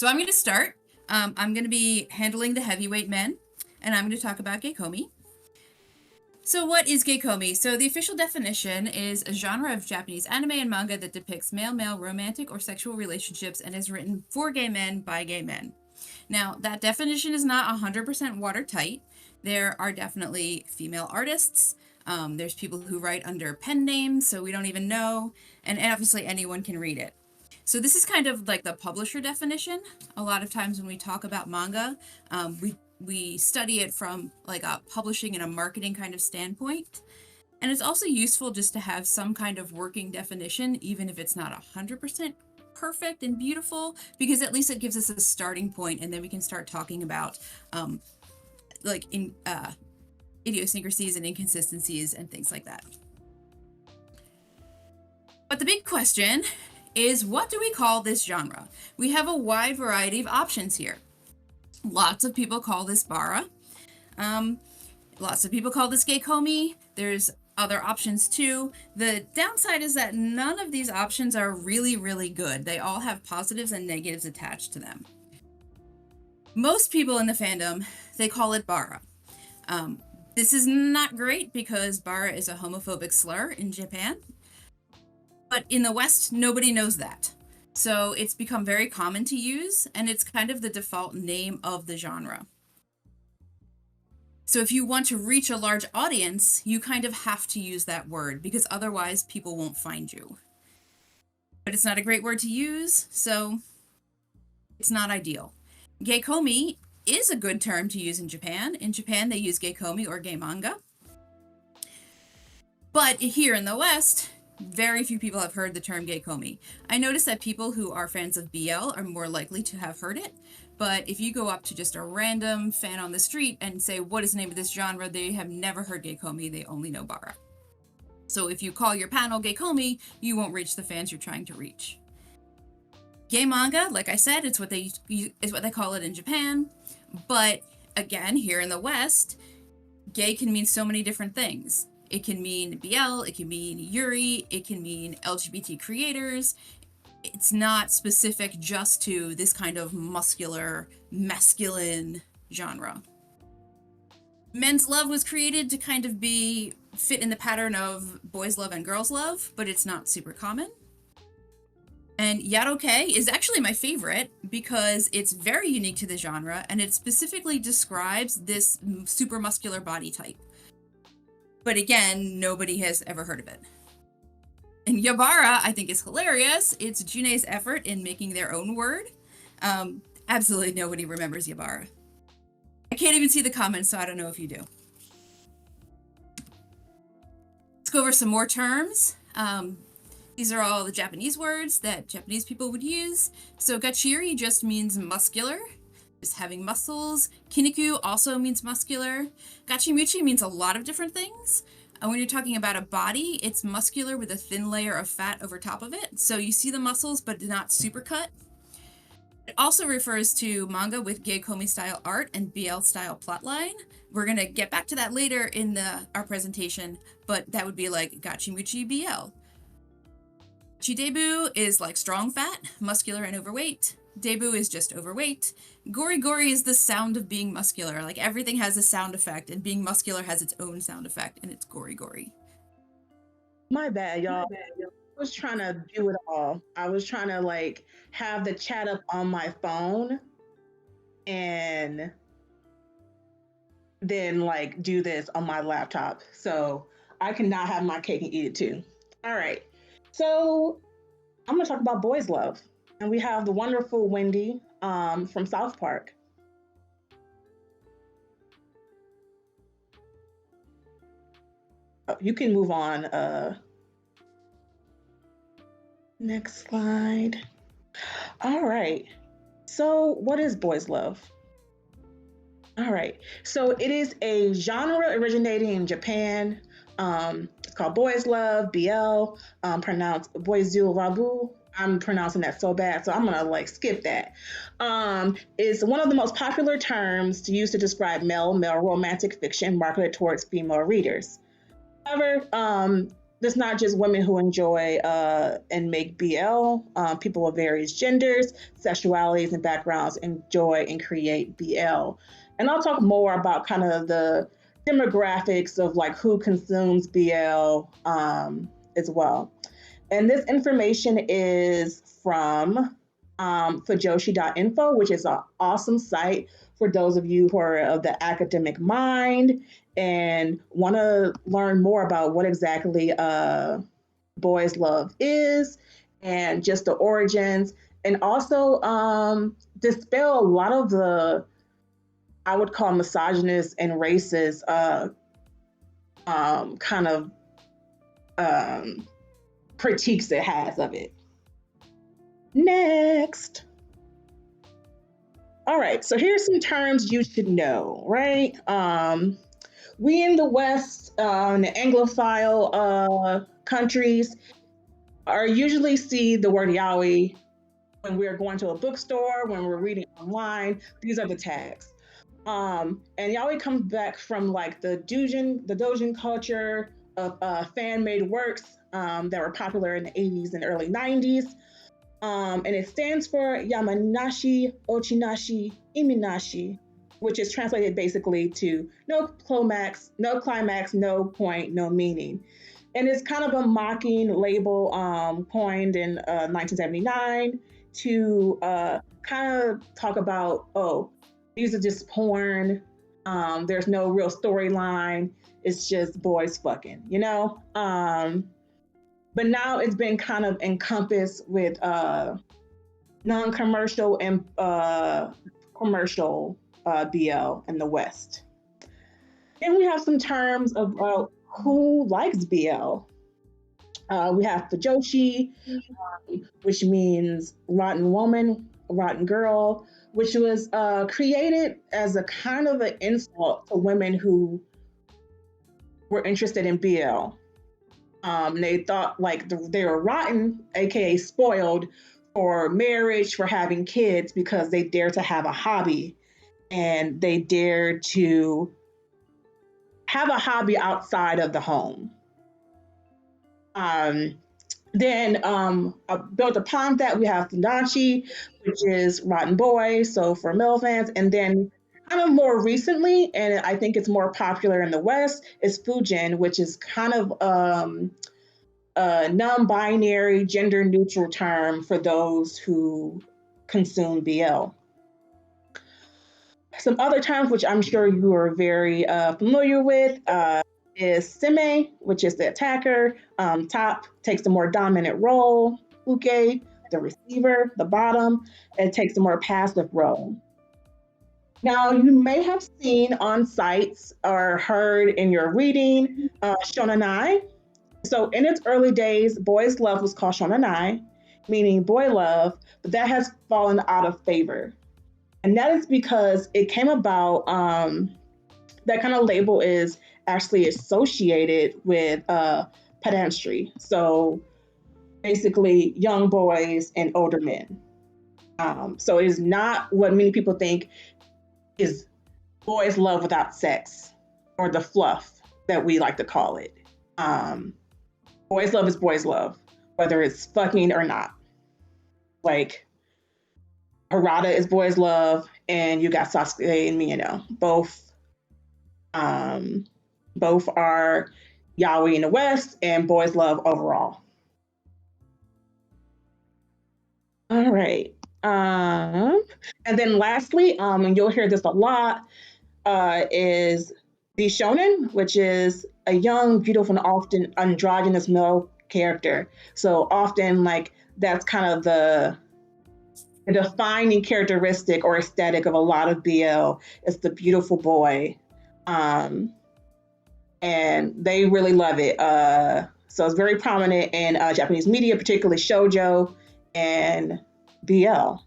So I'm going to start. I'm going to be handling the heavyweight men, and I'm going to talk about Geikomi. So what is Geikomi? So the official definition is a genre of Japanese anime and manga that depicts male-male romantic or sexual relationships and is written for gay men by gay men. Now, that definition is not 100% watertight. There are definitely female artists. There's people who write under pen names, so we don't even know. And obviously anyone can read it. So this is kind of like the publisher definition. A lot of times when we talk about manga, we study it from like a publishing and a marketing kind of standpoint. And it's also useful just to have some kind of working definition, even if it's not 100% perfect and beautiful, because at least it gives us a starting point, and then we can start talking about idiosyncrasies and inconsistencies and things like that. But the big question is, what do we call this genre? We have a wide variety of options here. Lots of people call this Bara. Lots of people call this Geikomi. There's other options too. The downside is that none of these options are really, really good. They all have positives and negatives attached to them. Most people in the fandom, they call it Bara. This is not great because Bara is a homophobic slur in Japan. But in the West, nobody knows that. So it's become very common to use, and it's kind of the default name of the genre. So if you want to reach a large audience, you kind of have to use that word, because otherwise people won't find you. But it's not a great word to use, so it's not ideal. Geikomi is a good term to use in Japan. In Japan, they use Geikomi or gay manga. But here in the West, very few people have heard the term Geikomi. I noticed that people who are fans of BL are more likely to have heard it, but if you go up to just a random fan on the street and say, what is the name of this genre, they have never heard Geikomi, they only know Bara. So if you call your panel Geikomi, you won't reach the fans you're trying to reach. Gay manga, like I said, it's what they call it in Japan, but again, here in the West, gay can mean so many different things. It can mean BL, it can mean Yuri, it can mean LGBT creators. It's not specific just to this kind of muscular, masculine genre. Men's love was created to kind of fit in the pattern of boys' love and girls' love, but it's not super common. And Yaroke is actually my favorite because it's very unique to the genre, and it specifically describes this super muscular body type. But again, nobody has ever heard of it. And Yabara, I think, is hilarious. It's June's effort in making their own word. Absolutely nobody remembers Yabara. I can't even see the comments, so I don't know if you do. Let's go over some more terms. These are all the Japanese words that Japanese people would use. So gachiri just means muscular, just having muscles. Kiniku also means muscular. Gachimuchi means a lot of different things. And when you're talking about a body, it's muscular with a thin layer of fat over top of it. So you see the muscles, but not super cut. It also refers to manga with Geikomi style art and BL style plotline. We're going to get back to that later in our presentation, but that would be like Gachimuchi BL. Chidebu is like strong fat, muscular and overweight. Debu is just overweight. Gori gori is the sound of being muscular. Like everything has a sound effect, and being muscular has its own sound effect, and it's gori gori. My bad, y'all. I was trying to do it all. I was trying to have the chat up on my phone and then do this on my laptop. So I cannot have my cake and eat it too. All right. So I'm going to talk about boys' love. And we have the wonderful Wendy from South Park. Oh, you can move on. Next slide. All right. So what is boys' love? All right. So it is a genre originating in Japan. It's called boys' love, BL, pronounced boizu rabu. I'm pronouncing that so bad, so I'm gonna skip that. It's one of the most popular terms used to describe male romantic fiction marketed towards female readers. However, there's not just women who enjoy and make BL. People of various genders, sexualities, and backgrounds enjoy and create BL. And I'll talk more about kind of the demographics of like who consumes BL as well. And this information is from Fujoshi.info, which is an awesome site for those of you who are of the academic mind and want to learn more about what exactly boys' love is and just the origins, and also dispel a lot of the, I would call, misogynist and racist kind of critiques it has of it. Next. All right, so here's some terms you should know, right? We in the West, in the Anglophile countries, are usually see the word yaoi when we're going to a bookstore, when we're reading online. These are the tags. And yaoi comes back from like the doujin culture of fan-made works that were popular in the 80s and early 90s. And it stands for Yamanashi, Ochinashi, Iminashi, which is translated basically to no climax, no point, no meaning. And it's kind of a mocking label coined in 1979 to kind of talk about, oh, these are just porn. There's no real storyline. It's just boys fucking, you know? But now it's been kind of encompassed with non-commercial and commercial BL in the West. Then we have some terms about who likes BL. We have Fujoshi, which means rotten woman, rotten girl, which was created as a kind of an insult to women who were interested in BL. They thought like they were rotten, aka spoiled, for marriage, for having kids, because they dared to have a hobby and they dared to have a hobby outside of the home. Then built upon that, we have Funachi, which is rotten boy, so for male fans. And then kind of more recently, and I think it's more popular in the West, is Fujin, which is kind of a non-binary, gender-neutral term for those who consume BL. Some other terms, which I'm sure you are very familiar with, is Seme, which is the attacker. Top takes the more dominant role. Uke, the receiver, the bottom, and takes the more passive role. Now, you may have seen on sites or heard in your reading shonanai. So in its early days, boys' love was called shonanai, meaning boy love, but that has fallen out of favor. And that is because it came about, that kind of label is actually associated with pedantry. So basically young boys and older men. So it is not what many people think is boys love without sex, or the fluff that we like to call it. Boys love is boys love, whether it's fucking or not. Like Harada is boys love, and you got Sasuke and Miyano. Both are yaoi in the West and boys love overall. All right. And then lastly, and you'll hear this a lot, is the shonen, which is a young, beautiful, and often androgynous male character. So often, like, that's kind of the defining characteristic or aesthetic of a lot of BL. It's the beautiful boy. And they really love it. So it's very prominent in Japanese media, particularly shoujo and BL.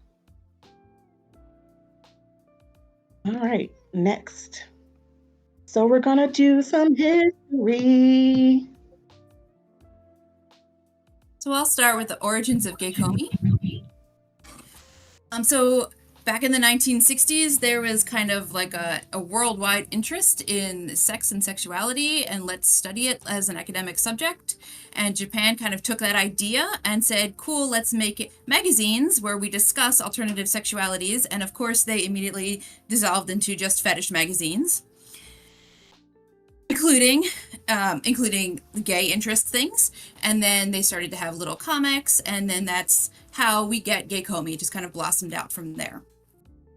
All right, next. So we're gonna do some history. So I'll start with the origins of Geikomi. So back in the 1960s, there was kind of like a worldwide interest in sex and sexuality, and let's study it as an academic subject. And Japan kind of took that idea and said, cool, let's make it magazines where we discuss alternative sexualities. And of course, they immediately dissolved into just fetish magazines, including gay interest things. And then they started to have little comics, and then that's how we get Geikomi. It just kind of blossomed out from there.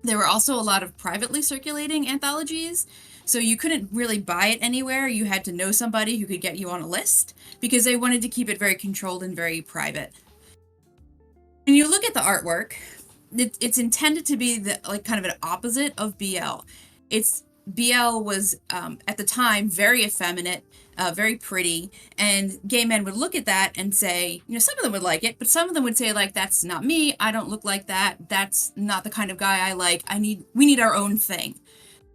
There were also a lot of privately circulating anthologies, so you couldn't really buy it anywhere. You had to know somebody who could get you on a list because they wanted to keep it very controlled and very private. When you look at the artwork, it's intended to be like kind of an opposite of BL. BL was at the time very effeminate, very pretty, and gay men would look at that and say, some of them would like it, but some of them would say, like, that's not me, I don't look like that, that's not the kind of guy I like, we need our own thing.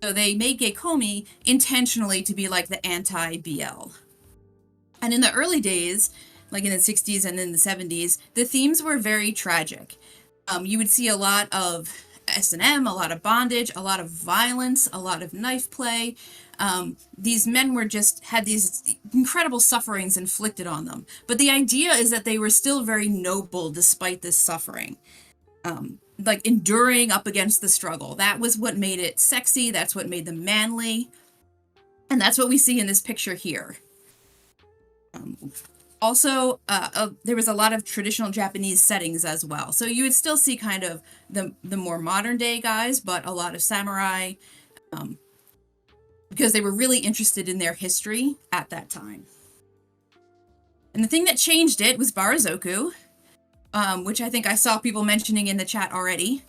So they made Geikomi intentionally to be like the anti-BL. And in the early days, like in the 60s and in the 70s, the themes were very tragic. You would see a lot of S&M, a lot of bondage, a lot of violence, a lot of knife play. These men had these incredible sufferings inflicted on them. But the idea is that they were still very noble despite this suffering. Like enduring up against the struggle. That was what made it sexy. That's what made them manly. And that's what we see in this picture here. Also, there was a lot of traditional Japanese settings as well. So you would still see kind of the more modern day guys, but a lot of samurai, because they were really interested in their history at that time. And the thing that changed it was Barazoku, which I think I saw people mentioning in the chat already.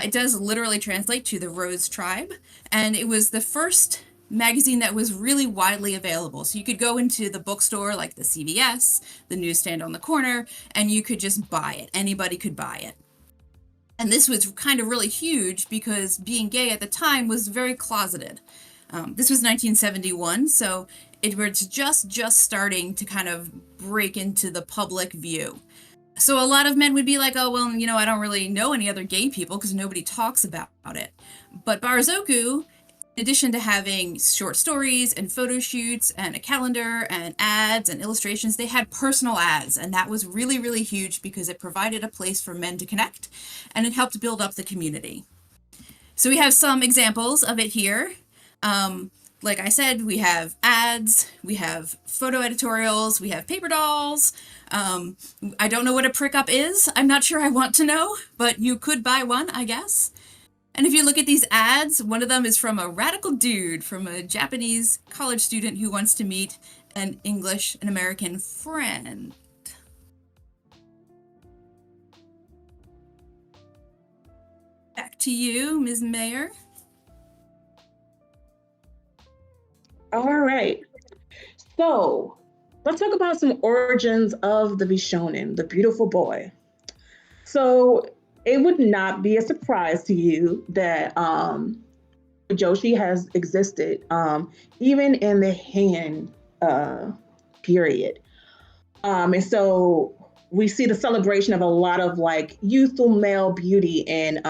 It does literally translate to the Rose Tribe, and it was the first magazine that was really widely available. So you could go into the bookstore like the CVS, the newsstand on the corner, and you could just buy it. Anybody could buy it. And this was kind of really huge because being gay at the time was very closeted. This was 1971, so it was just starting to kind of break into the public view. So a lot of men would be like, oh, well, I don't really know any other gay people because nobody talks about it. But Barazoku, in addition to having short stories and photo shoots and a calendar and ads and illustrations, they had personal ads. And that was really, really huge because it provided a place for men to connect and it helped build up the community. So we have some examples of it here. Like I said, we have ads, we have photo editorials, we have paper dolls. I don't know what a prick up is. I'm not sure I want to know, but you could buy one, I guess. And if you look at these ads, one of them is from a radical dude, from a Japanese college student who wants to meet an American friend. Back to you, Ms. Mayor. All right. So let's talk about some origins of the Bishonen, the beautiful boy. So it would not be a surprise to you that Fujoshi has existed even in the Heian period. And so we see the celebration of a lot of like youthful male beauty in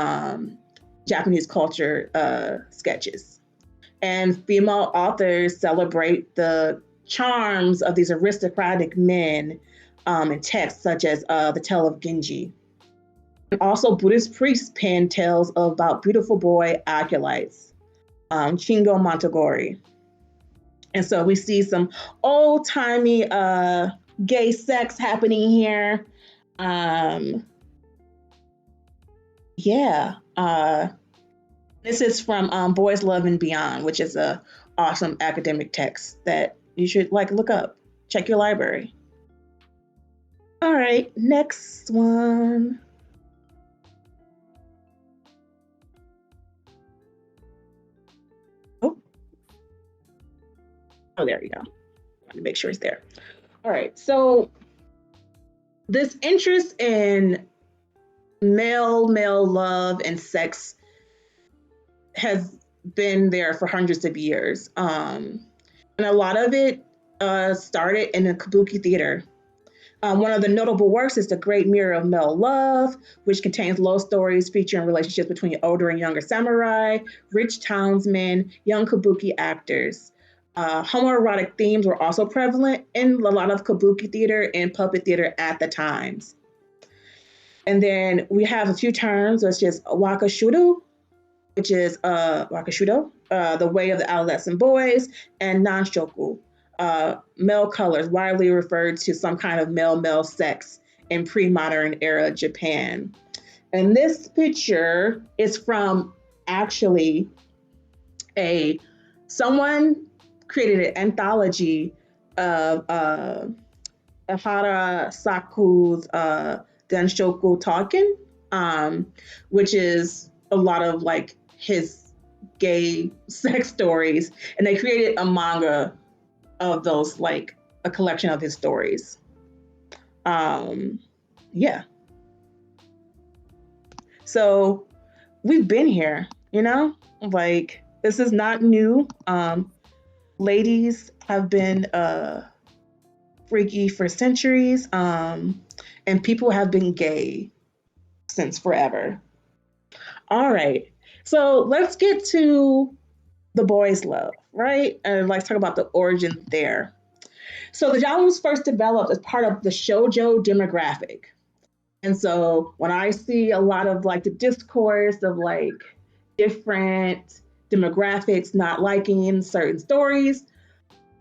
Japanese culture sketches. And female authors celebrate the charms of these aristocratic men in texts such as The Tale of Genji. And also Buddhist priests pen tales about beautiful boy acolytes, Shingo Montagori. And so we see some old-timey gay sex happening here. This is from Boys Love and Beyond, which is a awesome academic text that you should look up. Check your library. All right, next one. Oh, there you go. I want to make sure it's there. All right, so this interest in male love and sex has been there for hundreds of years. And a lot of it started in the kabuki theater. One of the notable works is The Great Mirror of Male Love, which contains love stories featuring relationships between older and younger samurai, rich townsmen, young kabuki actors. Homoerotic themes were also prevalent in a lot of kabuki theater and puppet theater at the times. And then we have a few terms, such as wakashudo, which is wakashudo, the way of the adolescent boys, and nanshoku, male colors, widely referred to some kind of male-male sex in pre-modern era Japan. And this picture is from actually someone created an anthology of Ihara Saku's Denshoku Talking, which is a lot of like his gay sex stories, and they created a manga of those, like a collection of his stories. Yeah. So we've been here, like this is not new. Ladies have been freaky for centuries, and people have been gay since forever. All right. So let's get to the boys' love, right? And let's talk about the origin there. So the genre was first developed as part of the shoujo demographic. And so when I see a lot of like the discourse of like different demographics not liking certain stories,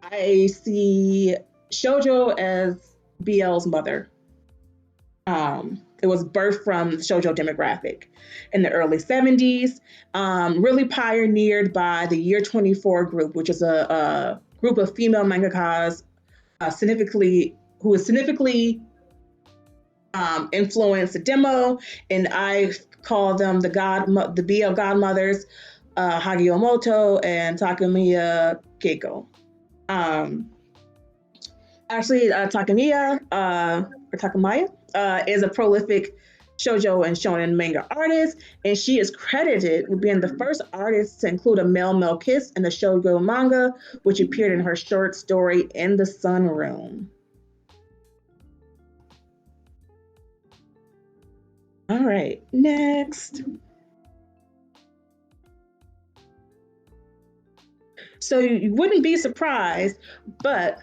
I see shoujo as BL's mother. It was birthed from the shoujo demographic in the early 70s, really pioneered by the Year 24 group, which is a group of female mangakas who is significantly influenced the demo, and I call them the BL godmothers, Hagiomoto and Takemiya Keiko. Takamaya is a prolific shoujo and shonen manga artist, and she is credited with being the first artist to include a male-male kiss in the shoujo manga, which appeared in her short story In the Sunroom. All right, next. So you wouldn't be surprised, but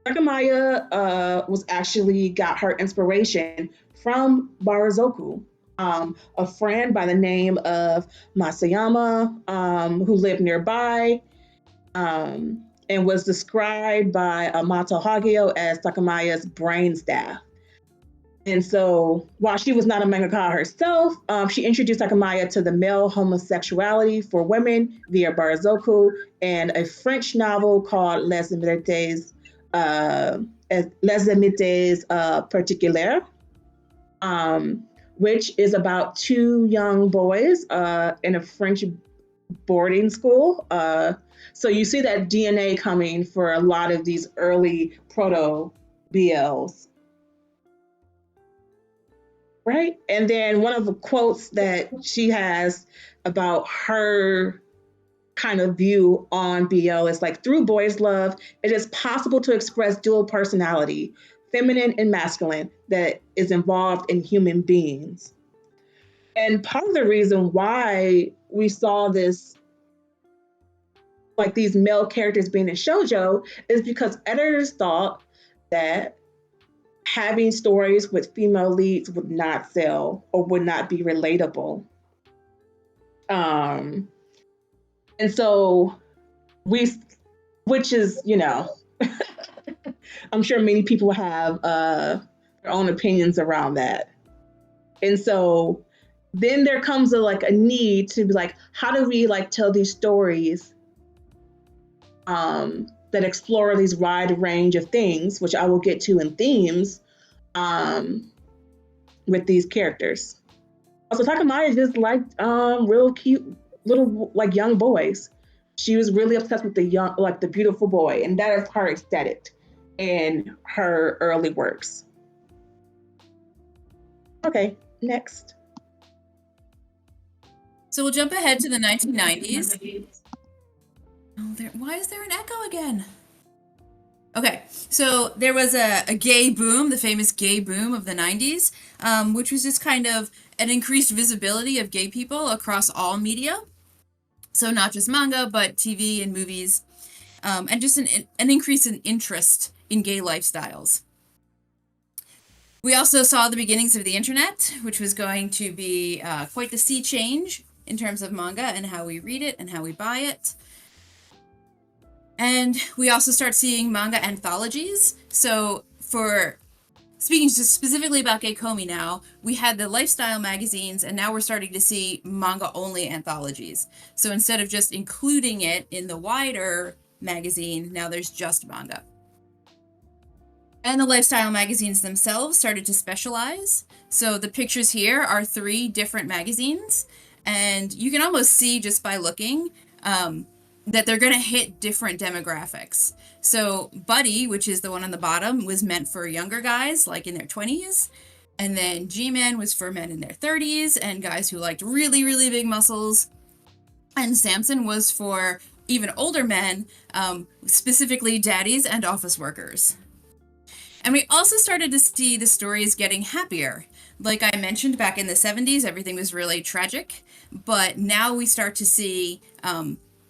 Takamaya was actually got her inspiration from Barazoku, a friend by the name of Masayama, who lived nearby, and was described by Mato Hagio as Takamaya's brain staff. And so while she was not a mangaka herself, she introduced Takamaya to the male homosexuality for women via Barazoku and a French novel called Les Amitiés Particulières, which is about two young boys in a French boarding school. So you see that DNA coming for a lot of these early proto BLs. Right? And then one of the quotes that she has about her kind of view on BL is like, through boys' love, it is possible to express dual personality, feminine and masculine, that is involved in human beings. And part of the reason why we saw this, like these male characters being in shoujo, is because editors thought that having stories with female leads would not sell or would not be relatable. And so which is, I'm sure many people have their own opinions around that. And so then there comes a need to be like, how do we like tell these stories that explore these wide range of things, which I will get to in themes, with these characters. Also, Takamaya just liked real cute little like young boys. She was really obsessed with the beautiful boy, and that is her aesthetic in her early works. Okay, next. So we'll jump ahead to the 1990s. Oh, why is there an echo again? Okay, so there was a gay boom, the famous gay boom of the 90s, which was just kind of an increased visibility of gay people across all media. So not just manga, but TV and movies, and just an increase in interest in gay lifestyles. We also saw the beginnings of the internet, which was going to be quite the sea change in terms of manga and how we read it and how we buy it. And we also start seeing manga anthologies. So for speaking just specifically about Geikomi now, we had the lifestyle magazines, and now we're starting to see manga-only anthologies. So instead of just including it in the wider magazine, now there's just manga. And the lifestyle magazines themselves started to specialize. So the pictures here are 3 different magazines, and you can almost see just by looking that they're going to hit different demographics. So Buddy, which is the one on the bottom, was meant for younger guys, like in their 20s. And then G-Man was for men in their 30s and guys who liked really, really big muscles. And Samson was for even older men, specifically daddies and office workers. And we also started to see the stories getting happier. Like I mentioned, back in the 70s, everything was really tragic. But now we start to see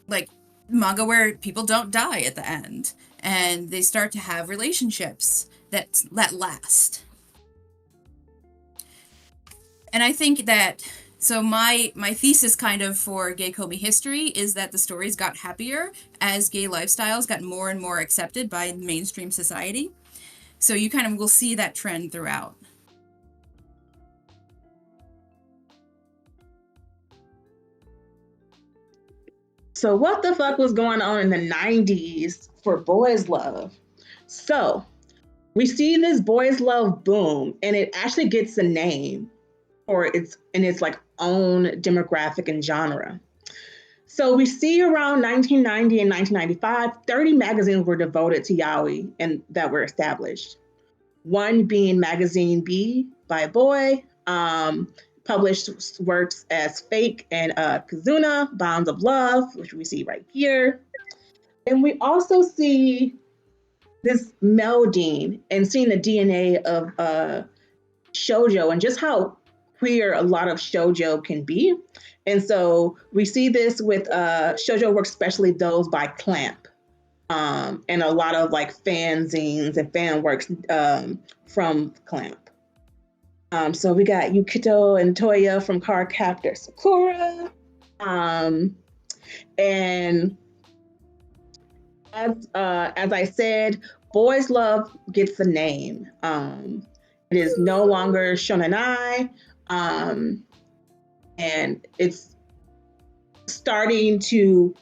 like manga where people don't die at the end, and they start to have relationships that last. And I think that so my thesis kind of for Geikomi history is that the stories got happier as gay lifestyles got more and more accepted by mainstream society. So you kind of will see that trend throughout. So what the fuck was going on in the 90s for boys love? So we see this boys love boom, and it actually gets a name for its like own demographic and genre. So we see around 1990 and 1995, 30 magazines were devoted to yaoi and that were established. One being Magazine B by a boy, published works as Fake and Kazuna, Bonds of Love, which we see right here. And we also see this melding and seeing the DNA of shoujo and just how queer a lot of shoujo can be. And so we see this with shoujo works, especially those by Clamp, and a lot of like fanzines and fan works from Clamp. So we got Yukito and Toya from Card Captor Sakura. And as I said, Boys Love gets the name. It is no longer Shonenai, and it's starting to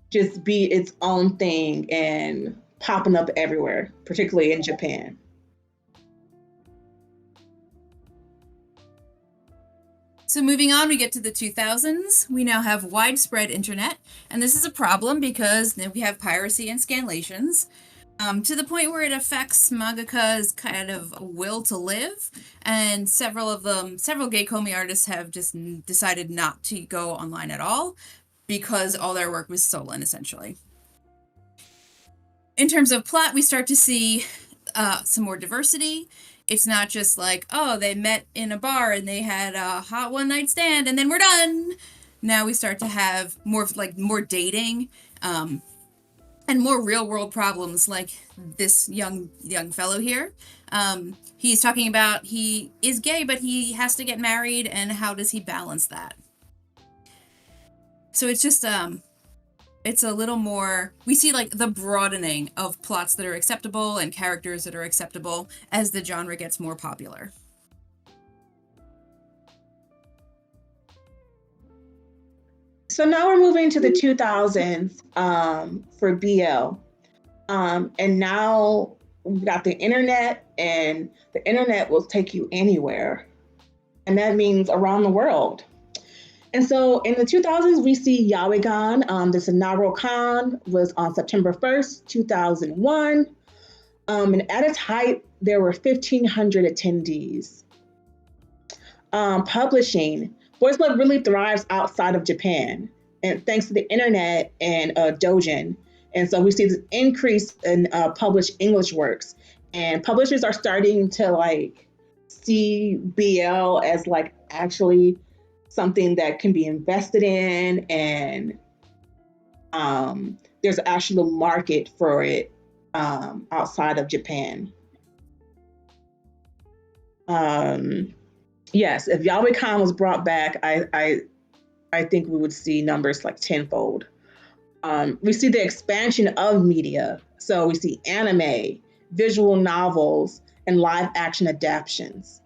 just be its own thing and popping up everywhere, particularly in Japan. So moving on, we get to the 2000s. We now have widespread internet, and this is a problem because we have piracy and scanlations, to the point where it affects mangaka's kind of will to live, and several Geikomi artists have just decided not to go online at all because all their work was stolen, essentially. In terms of plot, we start to see some more diversity. It's not just like, oh, they met in a bar and they had a hot one night stand and then we're done. Now we start to have more dating, and more real world problems, like this young fellow here. He's talking about he is gay, but he has to get married, and how does he balance that? So it's just it's a little more, we see like the broadening of plots that are acceptable and characters that are acceptable as the genre gets more popular. So now we're moving to the 2000s for BL. And now we've got the internet, and the internet will take you anywhere. And that means around the world. And so in the 2000s, we see Yaoigan. This inaugural con was on September 1st, 2001. And at its height, there were 1,500 attendees. Publishing. Boys Love really thrives outside of Japan, and thanks to the internet and Dojin. And so we see this increase in published English works. And publishers are starting to like see BL as like actually something that can be invested in, and there's actually a market for it outside of Japan. Yes, if Yaoi-kan was brought back, I think we would see numbers like tenfold. We see the expansion of media. So we see anime, visual novels, and live action adaptations.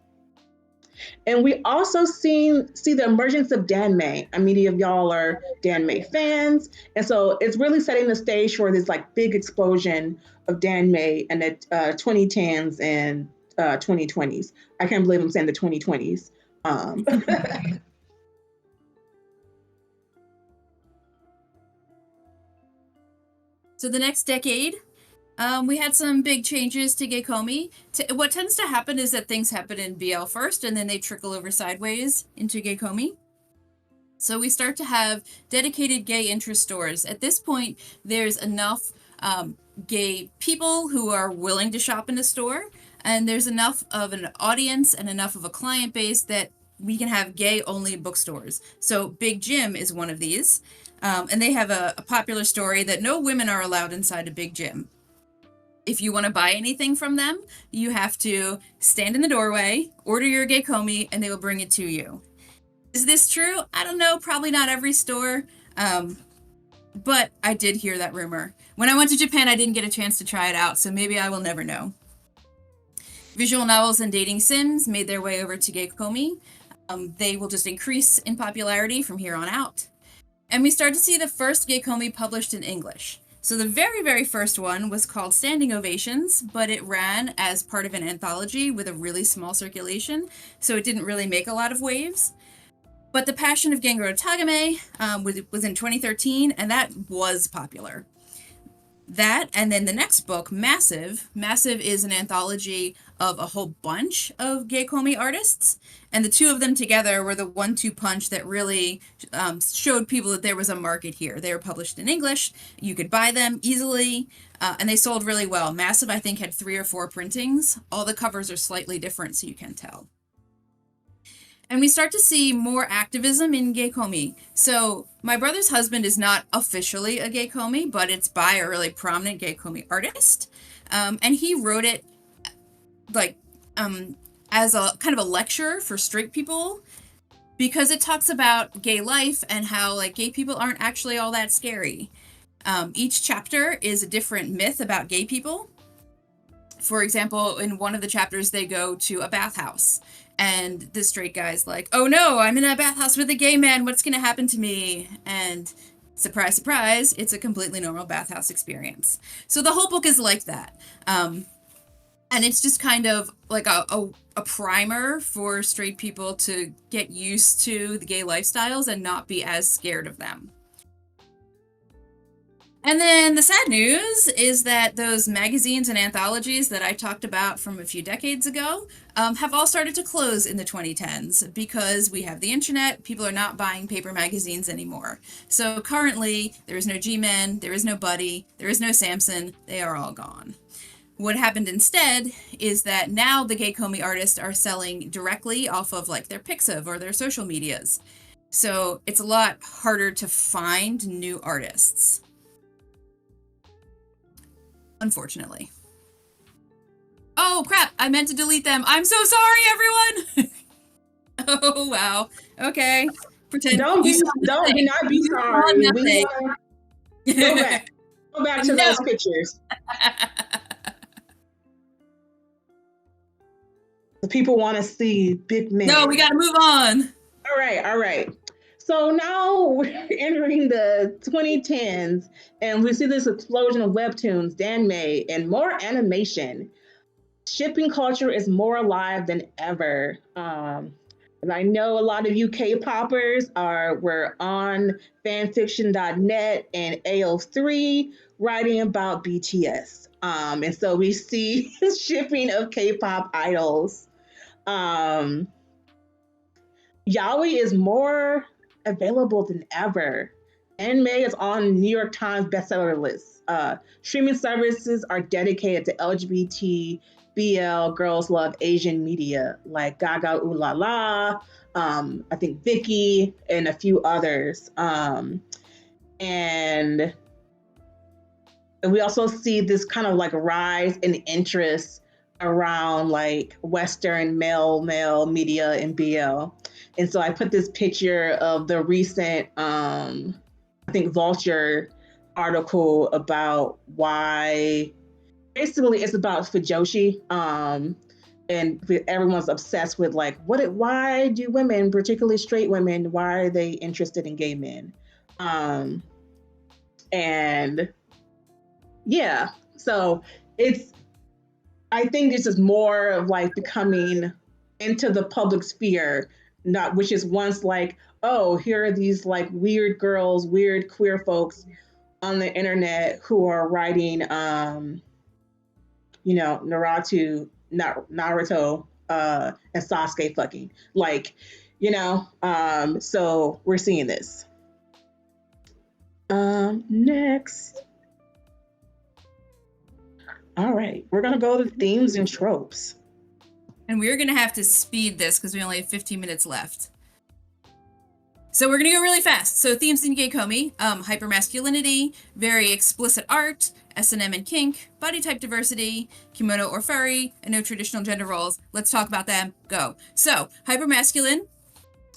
And we also see the emergence of danmei. Many of y'all are danmei fans. And so it's really setting the stage for this like big explosion of danmei in the 2010s and 2020s. I can't believe I'm saying the 2020s. So the next decade, we had some big changes to Geikomi. What tends to happen is that things happen in BL first, and then they trickle over sideways into Geikomi. So we start to have dedicated gay interest stores. At this point, there's enough gay people who are willing to shop in a store, and there's enough of an audience and enough of a client base that we can have gay-only bookstores. So Big Jim is one of these, and they have a popular story that no women are allowed inside a Big Jim. If you want to buy anything from them, you have to stand in the doorway, order your Geikomi, and they will bring it to you. Is this true? I don't know. Probably not every store. But I did hear that rumor. When I went to Japan, I didn't get a chance to try it out, so maybe I will never know. Visual novels and dating sims made their way over to Geikomi. They will just increase in popularity from here on out. And we start to see the first Geikomi published in English. So the very, very first one was called Standing Ovations, but it ran as part of an anthology with a really small circulation, so it didn't really make a lot of waves. But The Passion of Gengoro Tagame was in 2013, and that was popular. That, and then the next book, Massive. Massive is an anthology of a whole bunch of Geikomi artists, and the two of them together were the 1-2 punch that really showed people that there was a market here. They were published in English, you could buy them easily, and they sold really well. Massive, I think, had 3 or 4 printings. All the covers are slightly different, so you can tell. And we start to see more activism in Geikomi. So my brother's husband is not officially a Geikomi, but it's by a really prominent Geikomi artist. And he wrote it like as a kind of a lecture for straight people, because it talks about gay life and how like gay people aren't actually all that scary. Each chapter is a different myth about gay people. For example, in one of the chapters, they go to a bathhouse. And the straight guy's like, oh no, I'm in a bathhouse with a gay man. What's going to happen to me? And surprise, surprise, it's a completely normal bathhouse experience. So the whole book is like that. And it's just kind of like a primer for straight people to get used to the gay lifestyles and not be as scared of them. And then the sad news is that those magazines and anthologies that I talked about from a few decades ago have all started to close in the 2010s because we have the internet. People are not buying paper magazines anymore. So currently, there is no G-Men, there is no Buddy, there is no Samson. They are all gone. What happened instead is that now the Geikomi artists are selling directly off of like their Pixiv or their social medias. So it's a lot harder to find new artists. Unfortunately. Oh crap, I meant to delete them. I'm so sorry, everyone. Oh wow. Okay. Pretend Don't you not be sorry. Go back. Go back to those pictures. The people want to see big men. No, we gotta move on. All right. So now we're entering the 2010s, and we see this explosion of webtoons, danmei, and more animation. Shipping culture is more alive than ever. And I know a lot of you K-poppers were on fanfiction.net and AO3 writing about BTS. And so we see shipping of K-pop idols. Yaoi is more available than ever. Anime is on New York Times bestseller lists. Streaming services are dedicated to LGBT, BL, girls love Asian media like Gaga Ooh La La, I think Vicky, and a few others. And we also see this kind of like rise in interest around like Western male media and BL. And so I put this picture of the recent, I think, Vulture article about why basically it's about Fujoshi. And everyone's obsessed with like, why do women, particularly straight women, why are they interested in gay men? And yeah, so I think this is more of like becoming into the public sphere, not which is once like, oh, here are these like weird girls, weird queer folks on the internet who are writing, Naruto, and Sasuke fucking like, so we're seeing this. Next. All right, we're gonna go to themes and tropes. And we're going to have to speed this because we only have 15 minutes left. So we're going to go really fast. So themes in Geikomi, hypermasculinity, very explicit art, S&M and kink, body type diversity, kimono or furry, and no traditional gender roles. Let's talk about them. Go. So hypermasculine,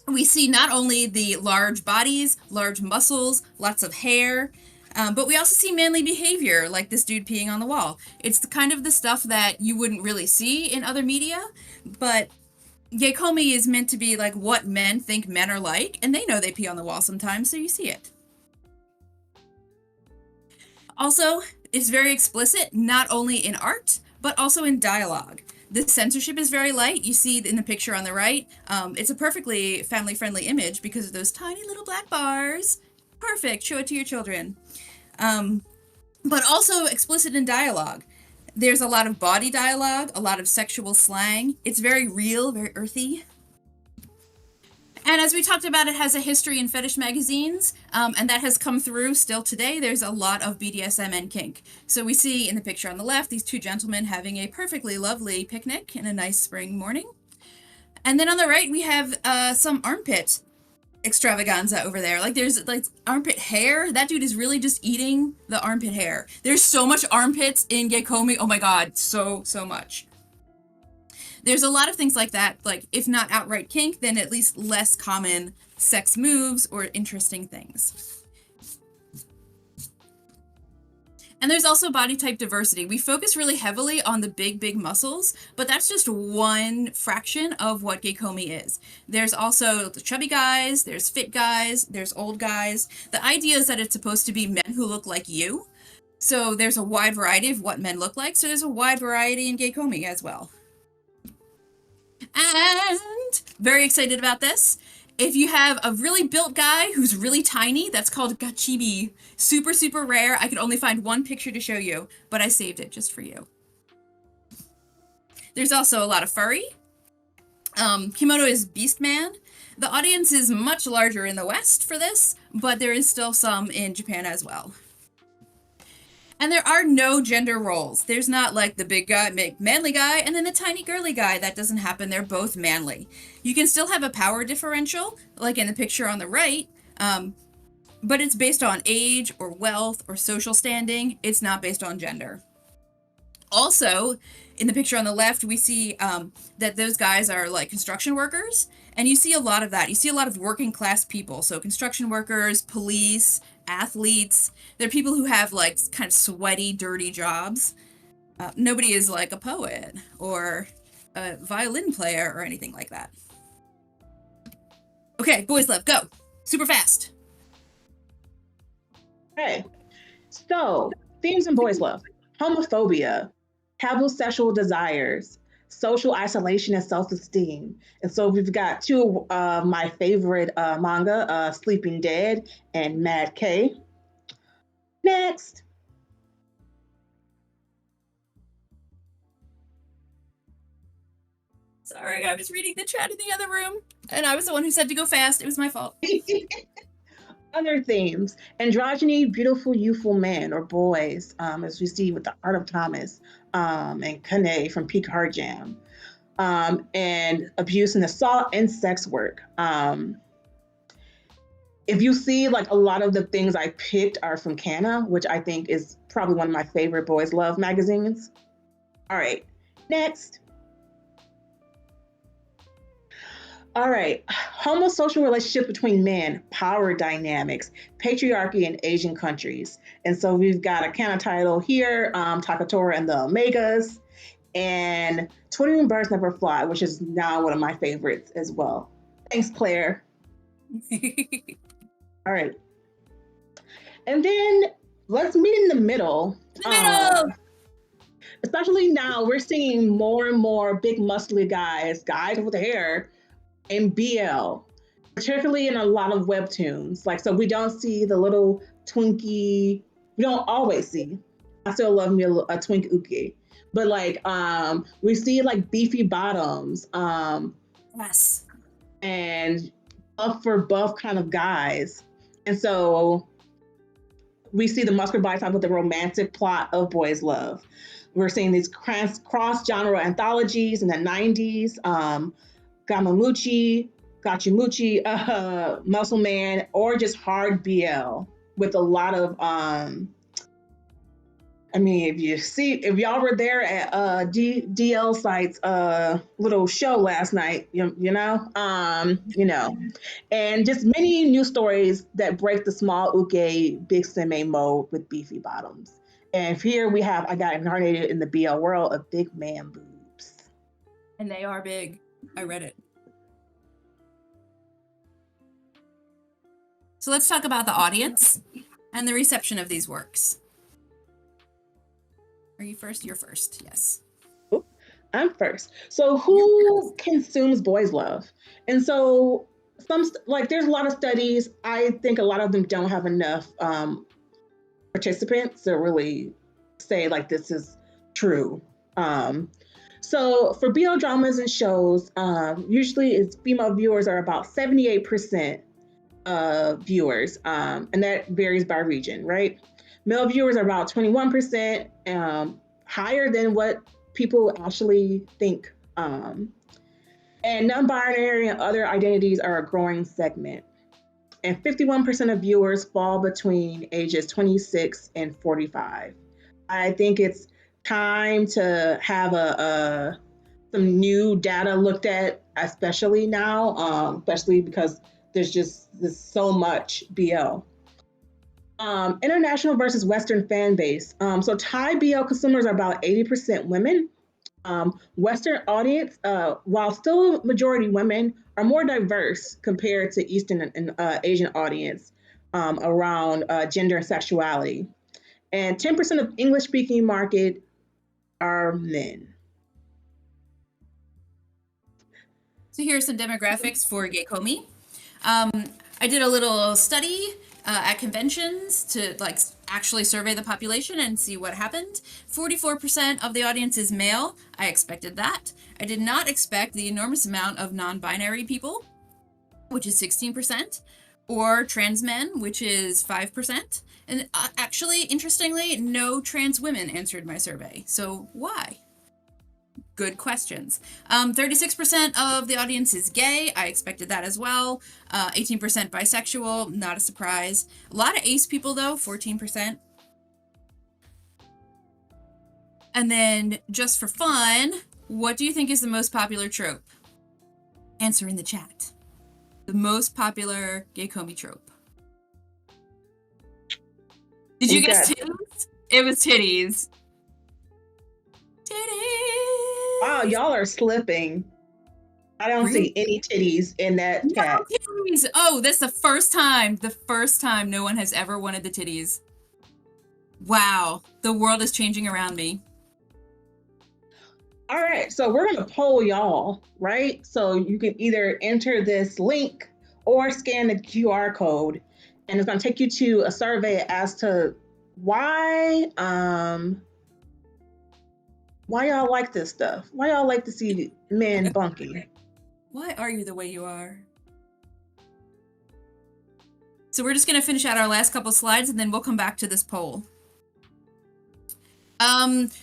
we see not only the large bodies, large muscles, lots of hair, but we also see manly behavior, like this dude peeing on the wall. It's kind of the stuff that you wouldn't really see in other media, but Geikomi is meant to be like what men think men are like, and they know they pee on the wall sometimes, so you see it. Also, it's very explicit, not only in art, but also in dialogue. The censorship is very light. You see in the picture on the right, it's a perfectly family-friendly image because of those tiny little black bars. Perfect, show it to your children. But also explicit in dialogue. There's a lot of body dialogue, a lot of sexual slang. It's very real, very earthy. And as we talked about, it has a history in fetish magazines, and that has come through still today. There's a lot of BDSM and kink. So we see in the picture on the left, these two gentlemen having a perfectly lovely picnic in a nice spring morning. And then on the right, we have some armpit extravaganza over there. Like there's like armpit hair. That dude is really just eating the armpit hair. There's so much armpits in Geikomi. Oh my god, so much. There's a lot of things like that, like if not outright kink, then at least less common sex moves or interesting things. And there's also body type diversity. We focus really heavily on the big muscles, but that's just one fraction of what Geikomi is. There's also the chubby guys, there's fit guys, there's old guys. The idea is that it's supposed to be men who look like you. So there's a wide variety of what men look like. So there's a wide variety in Geikomi as well. And very excited about this. If you have a really built guy who's really tiny, that's called gachibi. Super rare. I could only find one picture to show you, but I saved it just for you. There's also a lot of furry. Kimono is beast man. The audience is much larger in the West for this, but there is still some in Japan as well. And there are no gender roles. There's not like the big guy, manly guy, and then the tiny girly guy. That doesn't happen. They're both manly. You can still have a power differential, like in the picture on the right, but it's based on age or wealth or social standing. It's not based on gender. Also, in the picture on the left, we see that those guys are like construction workers, and you see a lot of that. You see a lot of working class people. So construction workers, police, athletes. They're people who have like kind of sweaty, dirty jobs. Nobody is like a poet or a violin player or anything like that. Okay, boys love, go. Super fast. Okay, so themes in boys love: homophobia, taboo sexual desires, social isolation and self-esteem. And so we've got two of my favorite manga, Sleeping Dead and Mad K. Next. Sorry, I was reading the chat in the other room, and I was the one who said to go fast. It was my fault. Other themes: androgyny, beautiful, youthful men or boys, as we see with the Art of Thomas and Kane from Peak Heart Jam, and abuse and assault and sex work. If you see, like, a lot of the things I picked are from Kana, which I think is probably one of my favorite boys' love magazines. All right, next. All right, homosocial relationship between men, power dynamics, patriarchy in Asian countries. And so we've got a Kana title here, Takatora and the Omegas, and 21 Birds Never Fly, which is now one of my favorites as well. Thanks, Claire. All right. And then let's meet in the middle. Especially now, we're seeing more and more big, muscly guys with hair in BL, particularly in a lot of webtoons. Like, so we don't see the little twinkie. We don't always see. I still love me a twink uke, but like we see like beefy bottoms. Yes. And buff for buff kind of guys, and so we see the muscular body type with the romantic plot of boys' love. We're seeing these cross-genre anthologies in the 90s, Gamamuchi, Gachimuchi, Muscle Man, or just hard BL with a lot of, I mean, if y'all were there at DL Site's little show last night, you know, and just many new stories that break the small uke big seme mode with beefy bottoms. And here I got incarnated in the BL world of big man boobs. And they are big. I read it. So let's talk about the audience and the reception of these works. Are you first? You're first, yes. I'm first. So who consumes boys' love? And so there's a lot of studies. I think a lot of them don't have enough participants to really say like this is true. So for BL dramas and shows, usually it's female viewers are about 78% of viewers, and that varies by region, right? Male viewers are about 21%, higher than what people actually think. And non-binary and other identities are a growing segment. And 51% of viewers fall between ages 26 and 45. I think it's time to have some new data looked at, especially now, especially because there's so much BL. International versus Western fan base. So Thai BL consumers are about 80% women. Western audience, while still majority women, are more diverse compared to Eastern and Asian audience around gender and sexuality. And 10% of English-speaking market are men. So here are some demographics for Geikomi. I did a little study at conventions to actually survey the population and see what happened. 44% of the audience is male. I expected that. I did not expect the enormous amount of non-binary people, which is 16%, or trans men, which is 5%. And actually, interestingly, no trans women answered my survey. So why? Good questions. 36% of the audience is gay. I expected that as well. 18% bisexual, not a surprise. A lot of ace people though, 14%. And then just for fun, what do you think is the most popular trope? Answer in the chat. The most popular Geikomi trope. Did you guess titties? It was titties. Titties. Wow, y'all are slipping. I don't see any titties in that chat. No titties. Oh, that's the first time no one has ever wanted the titties. Wow, the world is changing around me. All right, so we're gonna poll y'all, right? So you can either enter this link or scan the QR code, and it's gonna take you to a survey as to why y'all like this stuff. Why y'all like to see men bunking? Why are you the way you are? So we're just going to finish out our last couple slides and then we'll come back to this poll.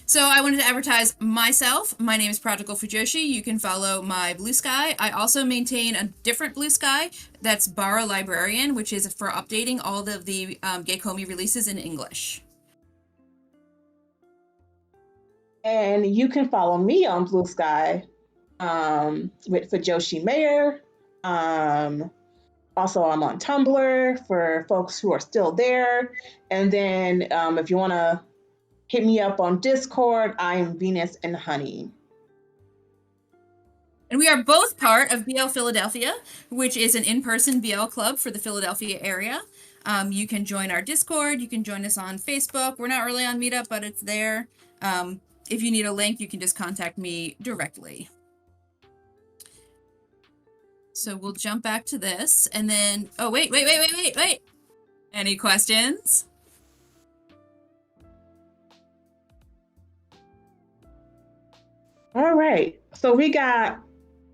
So I wanted to advertise myself. My name is prodigalfujoshi. You can follow my Blue Sky. I also maintain a different Blue Sky that's Bara Librarian, which is for updating all of the Geikomi releases in English. And you can follow me on Blue Sky with FujoshiMayor. Also, I'm on Tumblr for folks who are still there. And then if you want to hit me up on Discord, I am Venus and Honey. And we are both part of BL Philadelphia, which is an in-person BL club for the Philadelphia area. You can join our Discord. You can join us on Facebook. We're not really on Meetup, but it's there. If you need a link, you can just contact me directly. So we'll jump back to this and then, oh, wait. Any questions? All right. So y'all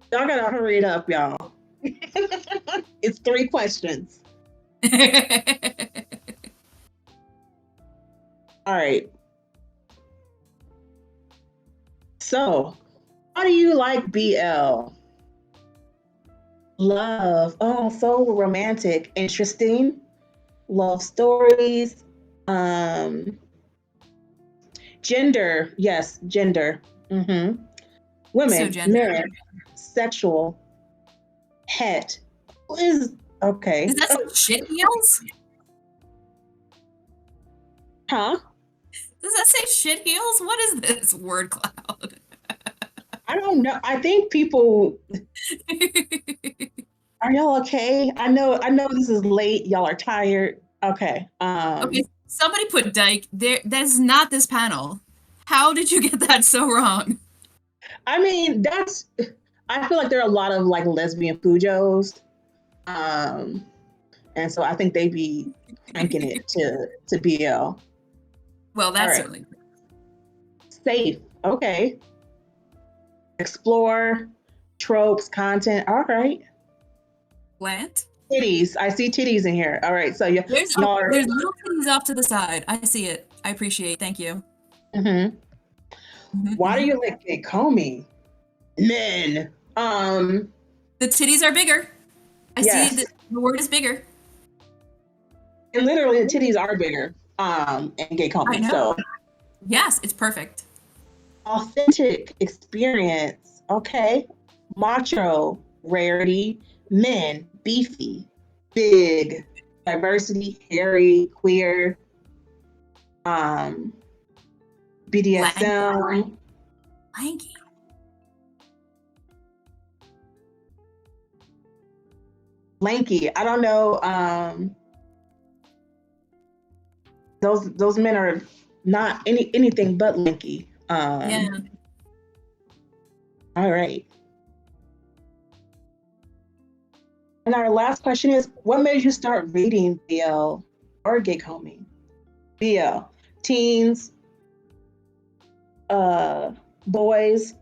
gotta hurry it up, y'all. It's 3 questions. All right. So, how do you like BL? Love. Oh, so romantic. Interesting. Love stories. Gender. Yes, gender. Women, So gender. men, sexual, het. Okay. Is that some shit heels? Huh? Does that say shit heels? What is this word cloud? I don't know. I think people. Are y'all okay? I know this is late. Y'all are tired. Okay. Okay, somebody put dyke there. That's not this panel. How did you get that so wrong? I mean, I feel like there are a lot of like lesbian fujos. And so I think they be cranking it to BL. Well, that's certainly safe. Okay. Explore, tropes, content. All right. Plant? Titties. I see titties in here. All right. So there's little titties off to the side. I see it. I appreciate. Thank you. Why do you like Geikomi? Men. The titties are bigger. I see the word is bigger. And literally the titties are bigger. In Geikomi. I know. So yes, it's perfect. Authentic experience. Okay. Macho, rarity, men, beefy, big, diversity, hairy, queer, BDSM. Lanky. Lanky. I don't know. Those men are not anything but lanky. Yeah. All right. And our last question is, what made you start reading BL or Geikomi? BL, teens, boys,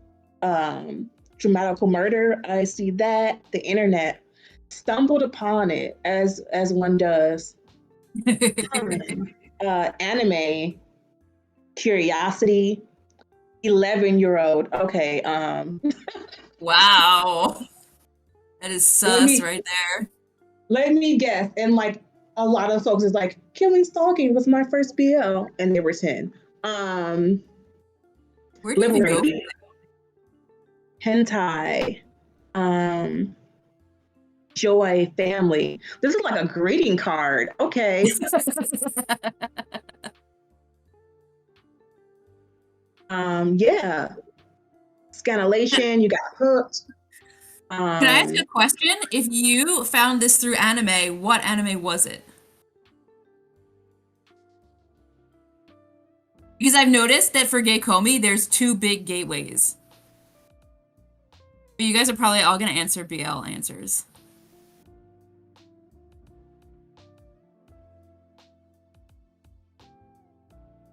dramatical murder. I see that. The internet. Stumbled upon it as one does. Anime, curiosity, 11-year-old. Okay. Wow. That is sus right there. Let me guess. And like a lot of folks is like, Killing Stalking was my first BL, and they were 10. Where do you even go? Hentai. Joy, family. This is like a greeting card. Okay. Yeah. Scanlation, you got hooked. Can I ask you a question? If you found this through anime, what anime was it? Because I've noticed that for Geikomi, there's 2 big gateways. But you guys are probably all going to answer BL answers.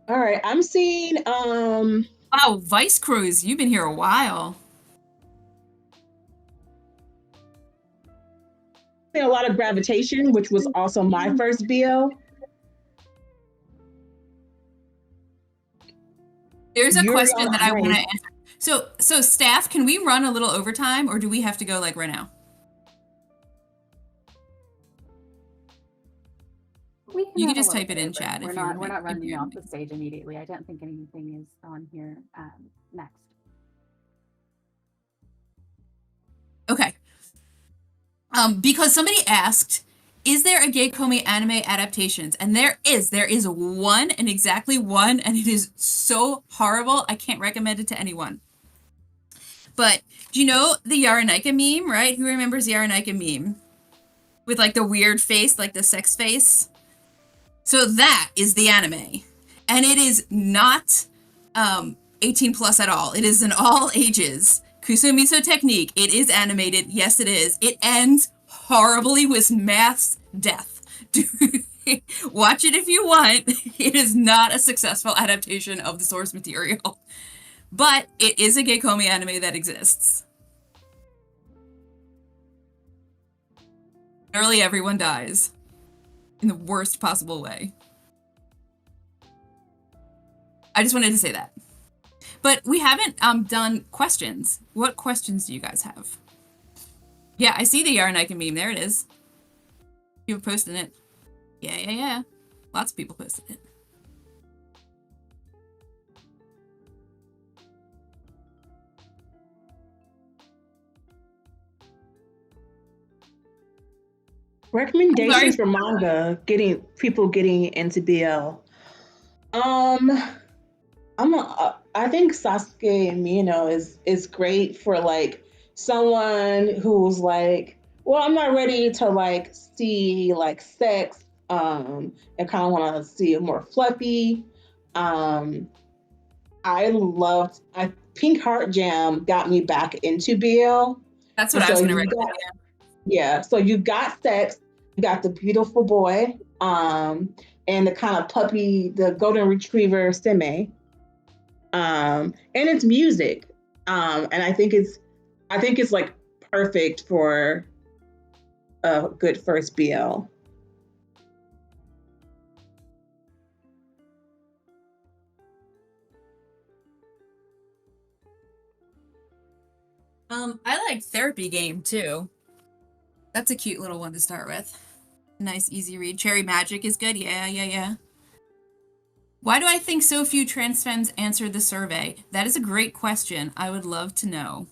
All right, I'm seeing Wow, Vice Cruise, you've been here a while. A lot of Gravitation, which was also my first BL. There's a Yuri question on that I want to Ice. answer. So staff, can we run a little overtime, or do we have to go like right now? You can just type it in chat. We're not running you off the stage immediately. I don't think anything is on here next. Okay. Because somebody asked, is there a Geikomi anime adaptations? And there is one, and exactly one, and it is so horrible, I can't recommend it to anyone. But do you know the Yaranaika meme, right? Who remembers the Yaranaika meme? With like the weird face, like the sex face? So that is the anime. And it is not 18 plus at all. It is in all ages. Kusumiso technique. It is animated. Yes, it is. It ends horribly with mass death. Watch it if you want. It is not a successful adaptation of the source material. But it is a Geikomi anime that exists. Literally everyone dies. In the worst possible way. I just wanted to say that. But we haven't done questions. What questions do you guys have? Yeah, I see the Yaranaika meme. There it is. People posting it. Yeah. Lots of people posted it. Recommendations for manga, getting into BL. I think Sasuke and Mino is great for like someone who's like, well, I'm not ready to like see like sex, and kind of want to see it more fluffy. I Pink Heart Jam got me back into BL. That's what I was going to recommend. Yeah, so you got sex, you got the beautiful boy, and the kind of puppy, the golden retriever Seme, and it's music, and I think it's like perfect for a good first BL. I like Therapy Game too. That's a cute little one to start with. Nice, easy read. Cherry Magic is good. Yeah. Why do I think so few trans femmes answered the survey? That is a great question. I would love to know.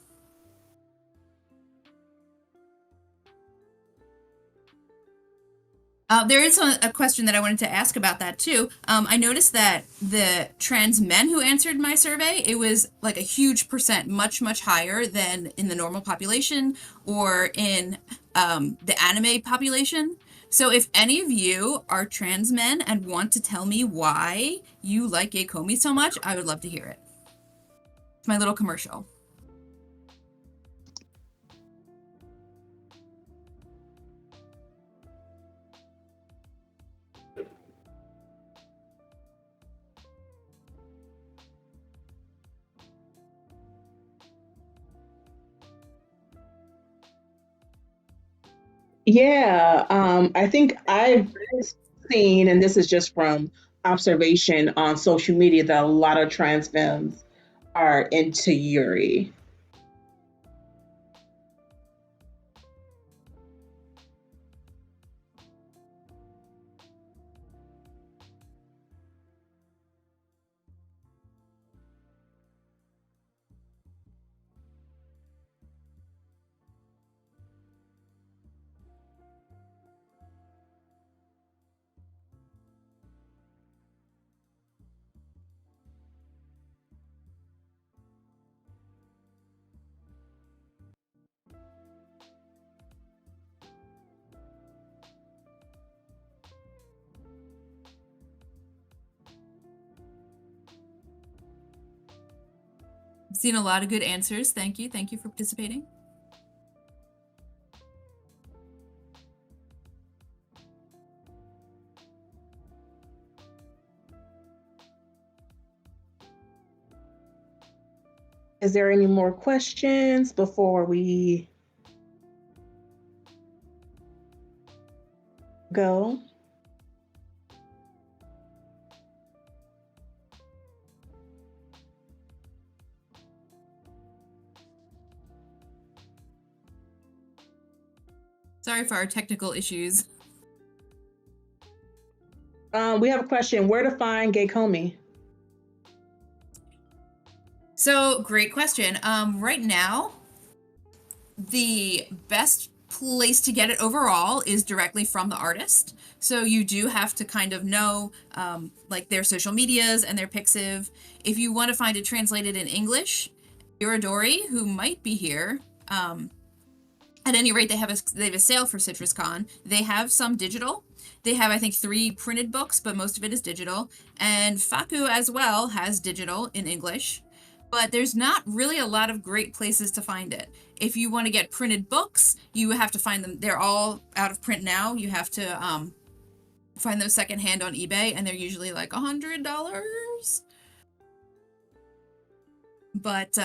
There is a question that I wanted to ask about that too. I noticed that the trans men who answered my survey, it was like a huge percent, much higher than in the normal population or in the anime population. So if any of you are trans men and want to tell me why you like Geikomi so much, I would love to hear it. It's my little commercial. Yeah, I think I've seen, and this is just from observation on social media, that a lot of trans femmes are into Yuri. I've seen a lot of good answers. Thank you. Thank you for participating. Is there any more questions before we Go. Sorry for our technical issues. We have a question. Where to find Geikomi? So, great question. Right now, the best place to get it overall is directly from the artist. So you do have to kind of know like their social medias and their Pixiv. If you want to find it translated in English, Iridori, who might be here, at any rate, they have a sale for CitrusCon. They have some digital. They have, I think, 3 printed books, but most of it is digital. And Faku as well has digital in English. But there's not really a lot of great places to find it. If you want to get printed books, you have to find them. They're all out of print now. You have to find those secondhand on eBay, and they're usually like $100. But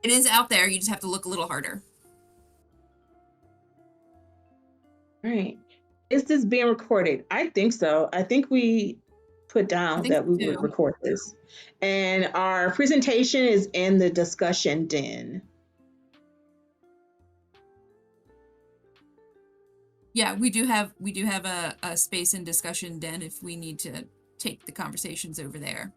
it is out there. You just have to look a little harder. Right. Is this being recorded? I think so. I think we put down that we would record this. And our presentation is in the discussion den. Yeah, we do have a space in discussion den if we need to take the conversations over there.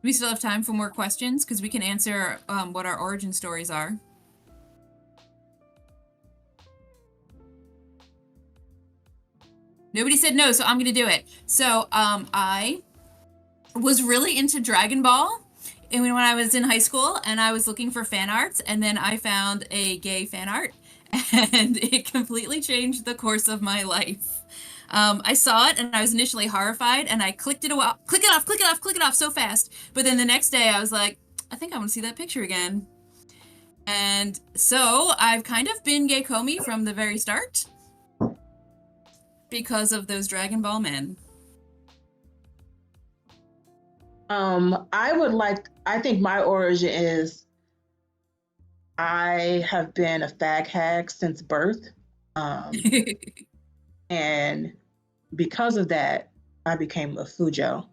We still have time for more questions because we can answer what our origin stories are. Nobody said no, so I'm gonna do it. So I was really into Dragon Ball when I was in high school, and I was looking for fan arts, and then I found a gay fan art, and it completely changed the course of my life. I saw it and I was initially horrified, and I clicked it off so fast. But then the next day I was like, I think I want to see that picture again. And so I've kind of been Geikomi from the very start because of those Dragon Ball men. I think my origin is I have been a fag hag since birth. And because of that, I became a Fujo.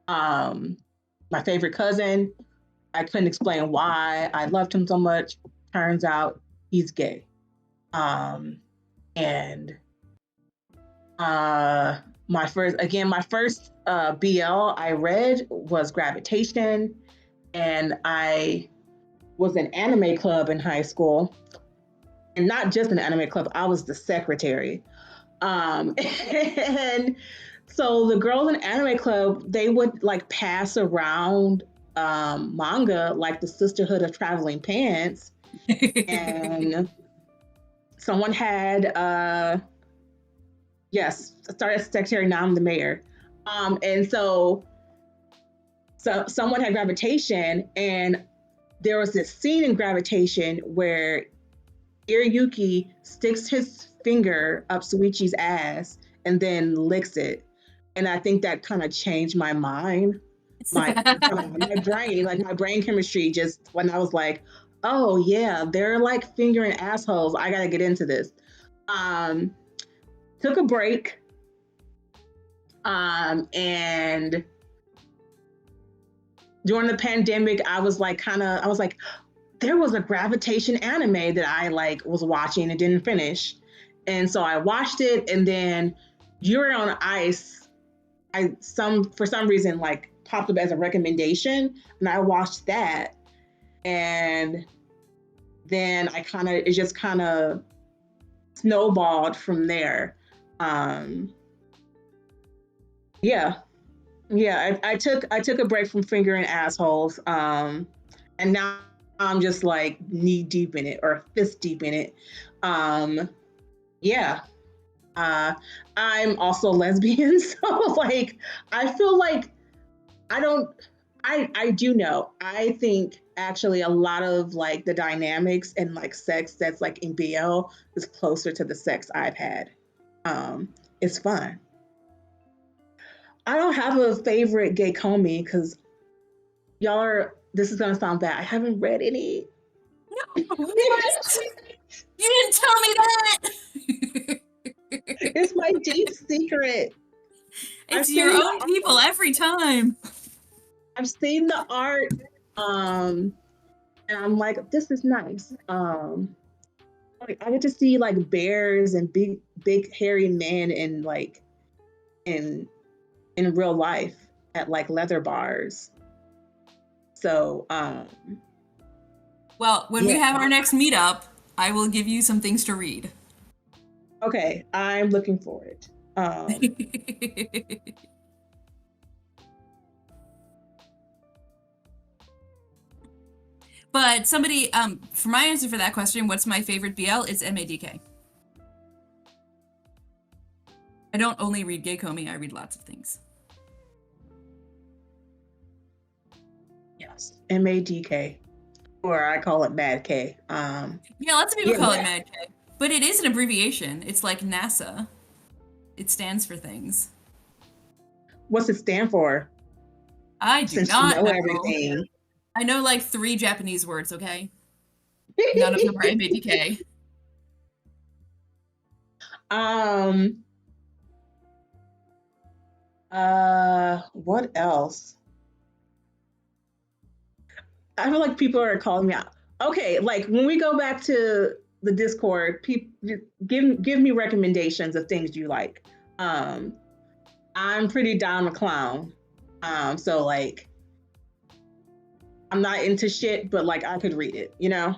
My favorite cousin, I couldn't explain why I loved him so much. Turns out he's gay. And my first BL I read was Gravitation, and I was an anime club in high school, and not just an anime club, I was the secretary. And so the girls in anime club, they would like pass around manga like the Sisterhood of Traveling Pants, and someone had yes, I started as secretary, now I'm the mayor. And so someone had Gravitation, and there was this scene in Gravitation where Iriyuki sticks his finger up Suichi's ass and then licks it. And I think that kind of changed my mind. My brain chemistry, just when I was like, oh yeah, they're like fingering assholes. I gotta get into this. Took a break. And during the pandemic, I was like, there was a Gravitation anime that I like was watching and didn't finish. And so I watched it, and then Yuri on Ice, for some reason like popped up as a recommendation, and I watched that. And then it just kind of snowballed from there. I took a break from fingering assholes, and now I'm just like knee deep in it or fist deep in it. I'm also lesbian, so like I feel like I do know. I think actually a lot of like the dynamics and like sex that's like in BL is closer to the sex I've had. It's fun. I don't have a favorite Geikomi because y'all are. This is gonna sound bad. I haven't read any. No, what? You didn't tell me that. It's my deep secret. It's your own people every time. I've seen the art, and I'm like, this is nice. Like I get to see like bears and big hairy men and like in real life at like leather bars. So well, when we have our next meetup, I will give you some things to read. Okay, I'm looking forward. But somebody, for my answer for that question, what's my favorite BL? It's MADK. I don't only read Geikomi, I read lots of things. Yes, MADK, or I call it Mad K. Yeah, lots of people call it Mad K, but it is an abbreviation. It's like NASA. It stands for things. What's it stand for? I do not know everything. I know like 3 Japanese words, okay? None of them are MADK. What else? I feel like people are calling me out. Okay, like when we go back to the Discord, people give me recommendations of things you like. I'm pretty down to clown. So like I'm not into shit, but like I could read it, you know?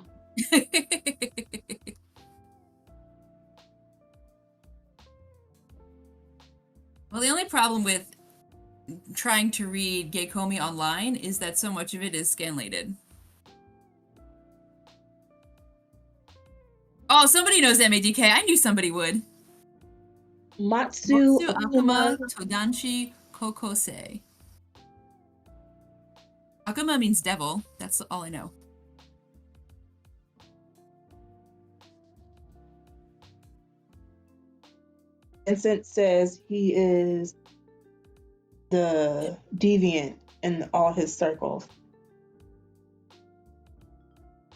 Well, the only problem with trying to read Geikomi online is that so much of it is scanlated. Oh, somebody knows MADK. I knew somebody would. Matsu Akuma Todanshi Kokose. Akuma means devil. That's all I know. Vincent says he is the deviant in all his circles.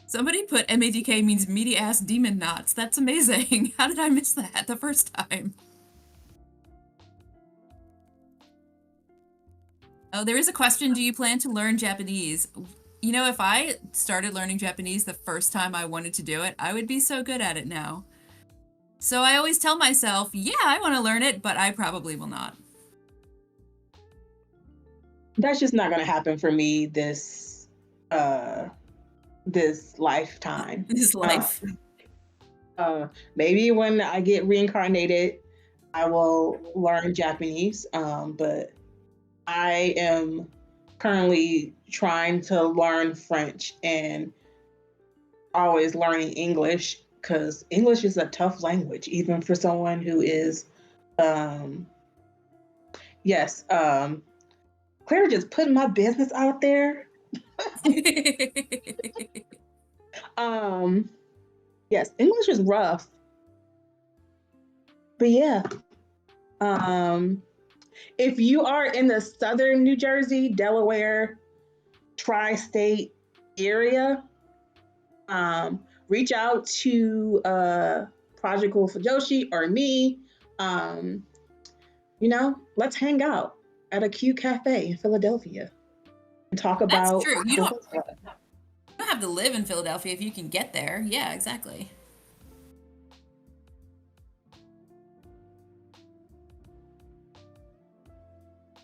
Somebody put MADK means meaty ass demon knots. That's amazing. How did I miss that the first time? Oh, there is a question. Do you plan to learn Japanese? You know, if I started learning Japanese the first time I wanted to do it, I would be so good at it now. So I always tell myself, yeah, I want to learn it, but I probably will not. That's just not going to happen for me this lifetime. This life. Maybe when I get reincarnated, I will learn Japanese. But I am currently trying to learn French and always learning English because English is a tough language, even for someone who is, yes, Claire just putting my business out there. Yes, English is rough. But yeah. If you are in the southern New Jersey, Delaware, tri-state area, reach out to prodigalfujoshi or me. You know, let's hang out at a Q Cafe in Philadelphia and talk about. That's true. You don't have to live in Philadelphia if you can get there. Yeah, exactly.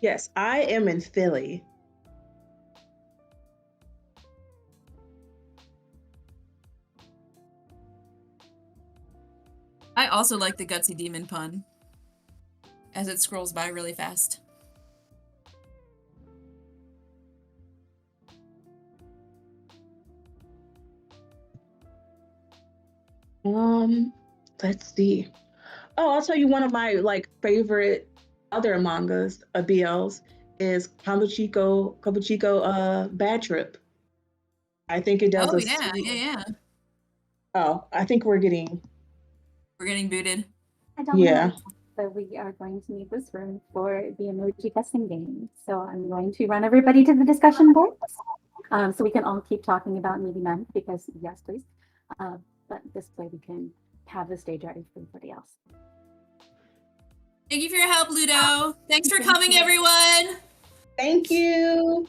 Yes, I am in Philly. I also like the gutsy demon pun as it scrolls by really fast. Let's see. Oh, I'll tell you one of my like favorite other mangas, BLs, is Kabuchiko Bad Trip. I think it does yeah. Oh, I think we're getting booted. I don't Yeah. know but we are going to need this room for the emoji testing game. So I'm going to run everybody to the discussion boards, so we can all keep talking about needy men, because yes, please. But this way we can have the stage ready for everybody else. Thank you for your help, Ludo. Thanks for Thank coming, you. everyone. Thank you.